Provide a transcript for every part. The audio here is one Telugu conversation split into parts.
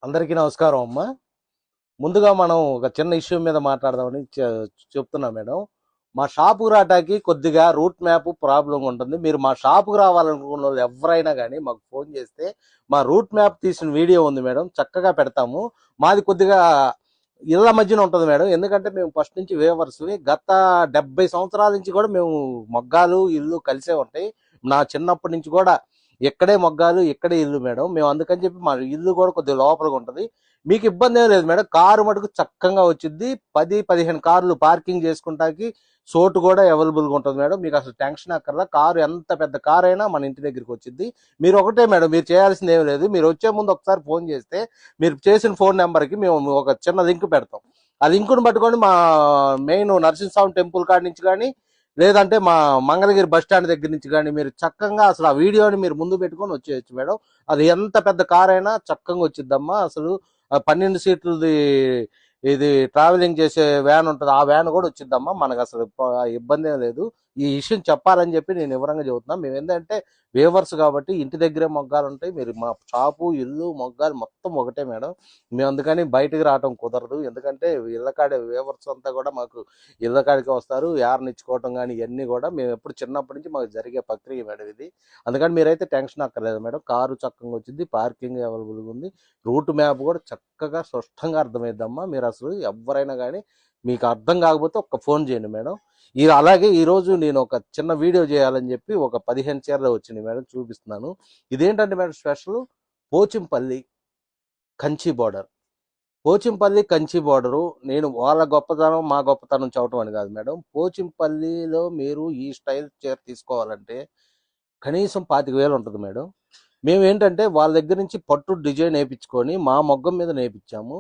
అందరికీ నమస్కారం అమ్మ. ముందుగా మనం ఒక చిన్న ఇష్యూ మీద మాట్లాడదామని చెప్తున్నా మేడం. మా షాపుకు రావటానికి కొద్దిగా రూట్ మ్యాప్ ప్రాబ్లం ఉంటుంది. మీరు మా షాపుకు రావాలనుకున్న వాళ్ళు ఎవరైనా కానీ మాకు ఫోన్ చేస్తే మా రూట్ మ్యాప్ తీసిన వీడియో ఉంది మేడం, చక్కగా పెడతాము. మాది కొద్దిగా ఇళ్ళ మధ్యన ఉంటుంది మేడం. ఎందుకంటే మేము ఫస్ట్ నుంచి వేవర్స్ గత 70 సంవత్సరాల నుంచి కూడా మేము మొగ్గాలు ఇల్లు కలిసే ఉంటాయి. నా చిన్నప్పటి నుంచి కూడా ఇక్కడే మొగ్గాలు ఇక్కడే ఇల్లు మేడం. మేము అందుకని చెప్పి మా ఇల్లు కూడా కొద్దిగా లోపలిగా ఉంటుంది. మీకు ఇబ్బంది ఏం లేదు మేడం. కారు మటుకు చక్కగా వచ్చింది. 10-15 కార్లు పార్కింగ్ చేసుకుంటానికి చోటు కూడా అవైలబుల్గా ఉంటుంది మేడం. మీకు అసలు టెన్షన్ అక్కర్లా. కారు ఎంత పెద్ద కారు అయినా మన ఇంటి దగ్గరికి వచ్చింది. మీరు ఒకటే మేడం, మీరు చేయాల్సింది ఏం లేదు. మీరు వచ్చే ముందు ఒకసారి ఫోన్ చేస్తే మీరు చేసిన ఫోన్ నెంబర్కి మేము ఒక చిన్న లింక్ పెడతాం. ఆ లింకును పట్టుకొని మా మెయిన్ నరసింహస్వామి టెంపుల్ కాడి నుంచి కానీ లేదంటే మా మంగళగిరి బస్ స్టాండ్ దగ్గర నుంచి కానీ మీరు చక్కగా అసలు ఆ వీడియోని మీరు ముందు పెట్టుకొని వచ్చేయచ్చు మేడం. అది ఎంత పెద్ద కార్ అయినా చక్కగా వచ్చిద్దమ్మా. అసలు 12 సీట్లది ఇది ట్రావెలింగ్ చేసే వ్యాన్ ఉంటుంది, ఆ వ్యాన్ కూడా వచ్చిద్దమ్మా. మనకు అసలు ఇబ్బంది ఏం లేదు. ఈ విషయం చెప్పాలని చెప్పి నేను వివరంగా చెబుతున్నా. మేము ఏంటంటే వేవర్స్ కాబట్టి ఇంటి దగ్గరే మొగ్గాలు ఉంటాయి. మీరు మా షాపు ఇల్లు మొగ్గాలు మొత్తం ఒకటే మేడం. మేము అందుకని బయటకు రావటం కుదరదు. ఎందుకంటే ఇళ్ళకాడే వేవర్స్ అంతా కూడా మాకు ఇళ్ళకాడికి వస్తారు. యారనిచ్చుకోవటం కానీ ఇవన్నీ కూడా మేము ఎప్పుడు చిన్నప్పటి నుంచి మాకు జరిగే ప్రక్రియ మేడం ఇది. అందుకని మీరైతే టెన్షన్ అక్కర్లేదు మేడం. కారు చక్కగా వచ్చింది, పార్కింగ్ అవైలబుల్గా ఉంది. రూట్ మ్యాప్ కూడా చక్కగా స్పష్టంగా అర్థమైద్దమ్మా. మీరు అసలు ఎవరైనా కానీ మీకు అర్థం కాకపోతే ఒక్క ఫోన్ చేయండి మేడం. అలాగే ఈరోజు నేను ఒక చిన్న వీడియో చేయాలని చెప్పి ఒక 15 చీరలు వచ్చినాయి మేడం, చూపిస్తున్నాను. ఇదేంటంటే madam special Pochampally Kanchi border. Pochampally Kanchi border నేను వాళ్ళ గొప్పతనం మా గొప్పతనం చెప్పటం అని కాదు మేడం. పోచింపల్లిలో మీరు ఈ స్టైల్ చీర తీసుకోవాలంటే కనీసం 25,000 ఉంటుంది మేడం. మేము ఏంటంటే వాళ్ళ దగ్గర నుంచి పట్టు డిజైన్ వేయించుకొని మా మొగ్గం మీద నేర్పించాము.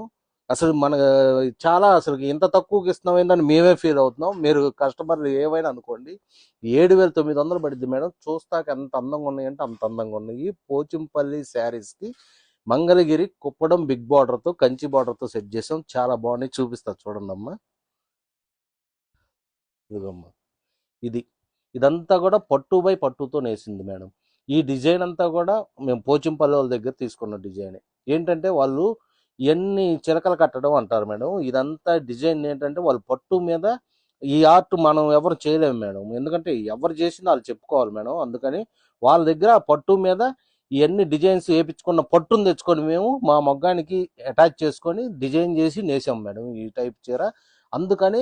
అసలు మన చాలా అసలు ఇంత తక్కువకి ఇస్తున్నామేందని మేమే ఫీల్ అవుతున్నాం. మీరు కస్టమర్లు ఏమైనా అనుకోండి. 7,900 పడుద్ది మేడం. చూస్తాక ఎంత అందంగా ఉన్నాయంటే అంత అందంగా ఉన్నాయి. పోచింపల్లి శారీస్కి మంగళగిరి కుప్పడం బిగ్ బార్డర్తో కంచి బార్డర్తో సెట్ చేసాం. చాలా బాగున్నాయి, చూపిస్తా చూడండి అమ్మా. ఇదిగమ్మా, ఇది ఇదంతా కూడా పట్టు బై పట్టుతో నేసింది మేడం. ఈ డిజైన్ అంతా కూడా మేము పోచింపల్లి వాళ్ళ దగ్గర తీసుకున్న డిజైన్. ఏంటంటే వాళ్ళు ఎన్ని చిలకలు కట్టడం అంటారు మేడం. ఇదంతా డిజైన్ ఏంటంటే వాళ్ళు పట్టు మీద ఈ ఆర్ట్ మనం ఎవరు చేయలేము మేడం. ఎందుకంటే ఎవరు చేసినా వాళ్ళు చెప్పుకోవాలి మేడం. అందుకని వాళ్ళ దగ్గర ఆ పట్టు మీద ఇవన్నీ డిజైన్స్ వేయించుకున్న పట్టును తెచ్చుకొని మేము మా మొగ్గానికి అటాచ్ చేసుకొని డిజైన్ చేసి నేసాం మేడం ఈ టైప్ చీర. అందుకని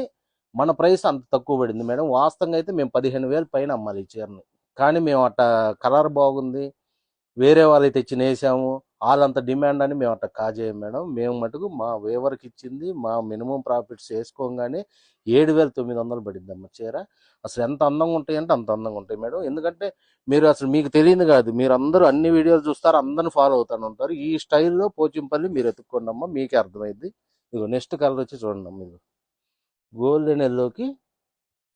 మన ప్రైస్ అంత తక్కువ పడింది మేడం. వాస్తవంగా అయితే మేము 15,000 పైన అమ్మాలి ఈ చీరని. కానీ మేము అట్ట కలర్ బాగుంది వేరే వాళ్ళకి తెచ్చి నేసాము వాళ్ళంత డిమాండ్ అని మేము అట్ట కాజేయం మేడం. మేము మటుకు మా వేవర్కి ఇచ్చింది మా మినిమం ప్రాఫిట్స్ వేసుకోగానే 7,900 పడింది అమ్మ చీర. అసలు ఎంత అందంగా ఉంటాయి అంటే అంత అందంగా ఉంటాయి మేడం. ఎందుకంటే మీరు అసలు మీకు తెలియదు కాదు, మీరు అందరూ అన్ని వీడియోలు చూస్తారు, అందరిని ఫాలో అవుతాను ఉంటారు. ఈ స్టైల్లో పోచింపల్లి మీరు ఎత్తుక్కోండి అమ్మ, మీకే అర్థమైంది. ఇదిగో నెక్స్ట్ కలర్ వచ్చి చూడండి అమ్మ, ఇది గోల్డెన్ ఎల్లోకి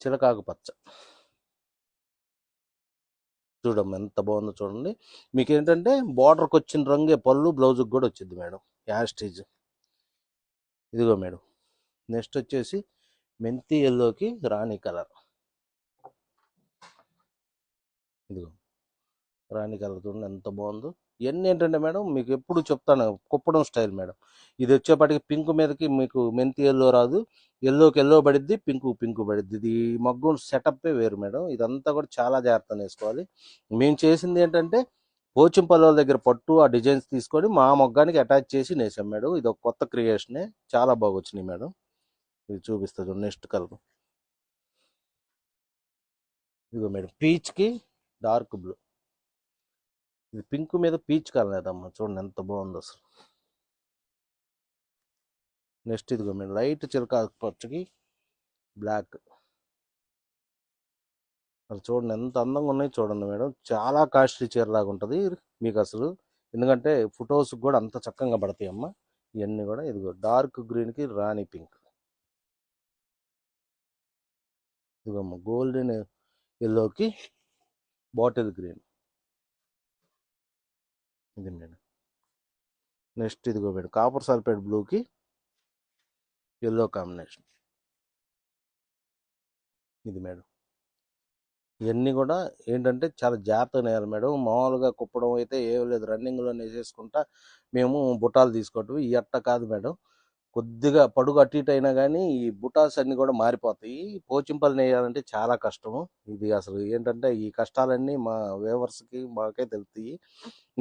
చిలకాకు పచ్చ. చూడమ్మ ఎంత బాగుందో చూడండి. మీకు ఏంటంటే బార్డర్కి వచ్చిన రంగే పళ్ళు, బ్లౌజ్కి కూడా వచ్చింది మేడం యాస్టేజ్. ఇదిగో మేడం నెక్స్ట్ వచ్చేసి మెంతి ఎల్లోకి రాణి కలర్. ఇదిగో రాణి కలర్ చూడండి ఎంత బాగుందో. ఇవన్నీ ఏంటంటే మేడం మీకు ఎప్పుడు చెప్తాను కుప్పడం స్టైల్ మేడం. ఇది వచ్చేపాటికి పింక్ మీదకి మీకు మెంతి ఎల్లో రాదు, ఎల్లోకి ఎల్లో పడిద్ది, పింక్ పింక్ పడిద్ది. ఇది మగ్గం సెటప్పే వేరు మేడం. ఇదంతా కూడా చాలా జాగ్రత్తగా వేసుకోవాలి. మేము చేసింది ఏంటంటే పోచింపల్లి వాళ్ళ దగ్గర పట్టు ఆ డిజైన్స్ తీసుకొని మా మొగ్గానికి అటాచ్ చేసి నేసాం మేడం. ఇది ఒక కొత్త క్రియేషనే, చాలా బాగా వచ్చినాయి మేడం. ఇది చూపిస్తుంది నెక్స్ట్ కలర్. ఇదిగో మేడం పీచ్కి డార్క్ బ్లూ. ఇది పింక్ మీద పీచ్ కలర్ లేదమ్మా, చూడండి ఎంత బాగుందో అసలు. నెక్స్ట్ ఇదిగో మేడం లైట్ చిలక పచ్చకి బ్లాక్. అది చూడండి ఎంత అందంగా ఉన్నాయి చూడండి మేడం. చాలా కాస్ట్లీ చీర లాగా ఉంటుంది మీకు అసలు. ఎందుకంటే ఫొటోస్ కూడా అంత చక్కగా పడతాయి అమ్మ. ఇవన్నీ కూడా ఇదిగో డార్క్ గ్రీన్కి రాణి పింక్. ఇదిగో అమ్మ గోల్డెన్ ఎల్లోకి బాటిల్ గ్రీన్. ఇది మేడం నెక్స్ట్ ఇదిగో మేడం కాపర్ సల్ఫేట్ బ్లూకి ఎల్లో కాంబినేషన్. ఇది మేడం ఇవన్నీ కూడా ఏంటంటే చాలా జాగ్రత్తగా నేయాలి మేడం. మామూలుగా కుప్పడం అయితే ఏం లేదు, రన్నింగ్లో వేసేసుకుంటా మేము బుటాలు తీసుకోవటం ఈ అట్ట కాదు మేడం. కొద్దిగా పడుగు అటు ఇటు అయినా కానీ ఈ బుటాస్ అన్ని కూడా మారిపోతాయి. పోచింపల్లి నేయాలంటే చాలా కష్టము. ఇది అసలు ఏంటంటే ఈ కష్టాలన్నీ మా వేవర్స్కి మాకే తెలుస్తాయి.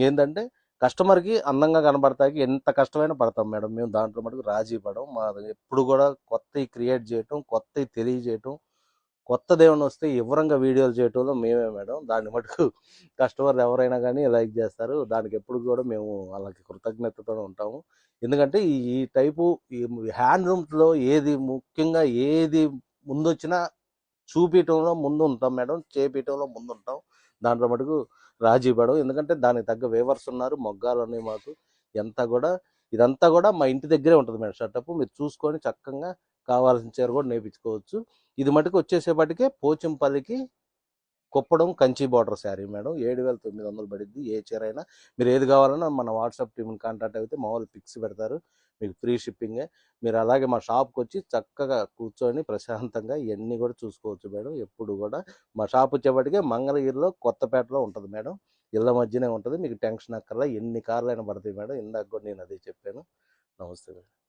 ఏంటంటే కస్టమర్కి అందంగా కనబడతాకి ఎంత కష్టమైనా పడతాం మేడం. మేము దాంట్లో మటుకు రాజీ పడం. మా ఎప్పుడు కూడా కొత్తవి క్రియేట్ చేయటం, కొత్తవి తెలియజేయటం, కొత్తది ఏమైనా వస్తే వివరంగా వీడియోలు చేయటంలో మేమే మేడం. దాన్ని మటుకు కస్టమర్లు ఎవరైనా కానీ లైక్ చేస్తారు. దానికి ఎప్పుడు కూడా మేము వాళ్ళకి కృతజ్ఞతతో ఉంటాము. ఎందుకంటే ఈ టైపు ఈ హ్యాండ్లూమ్స్లో ఏది ముఖ్యంగా ఏది ముందొచ్చినా చూపించడంలో ముందు ఉంటాం మేడం, చేపించడంలో ముందు ఉంటాం. దాంట్లో మటుకు రాజీ పడం. ఎందుకంటే దానికి తగ్గ వేవర్స్ ఉన్నారు, మొగ్గాలు ఉన్నాయి మాకు. ఎంత కూడా ఇదంతా కూడా మా ఇంటి దగ్గరే ఉంటుంది మేడం. షర్టప్ మీరు చూసుకొని చక్కగా కావాల్సిన చీర కూడా నేర్పించుకోవచ్చు. ఇది మటుకు వచ్చేసేపటికే పోచంపల్లికి కుప్పడం కంచి బార్డర్ శారీ మేడం. 7,900 పడిద్ది ఏ చీర అయినా. మీరు ఏది కావాలన్నా మన వాట్సాప్ టీమ్ని కాంటాక్ట్ అయితే మా వాళ్ళు పిక్స్ పెడతారు, మీకు ఫ్రీ షిప్పింగే. మీరు అలాగే మా షాప్కి వచ్చి చక్కగా కూర్చొని ప్రశాంతంగా ఇవన్నీ కూడా చూసుకోవచ్చు మేడం. ఎప్పుడు కూడా మా షాప్ వచ్చేప్పటికే మంగళగిరిలో కొత్తపేటలో ఉంటుంది మేడం. ఇళ్ళ మధ్యనే ఉంటుంది. మీకు టెన్షన్ అక్కర్లా, ఎన్ని కార్లు అయినా పడతాయి మేడం. ఇందాక కూడా నేను అదే చెప్పాను. నమస్తే మేడం.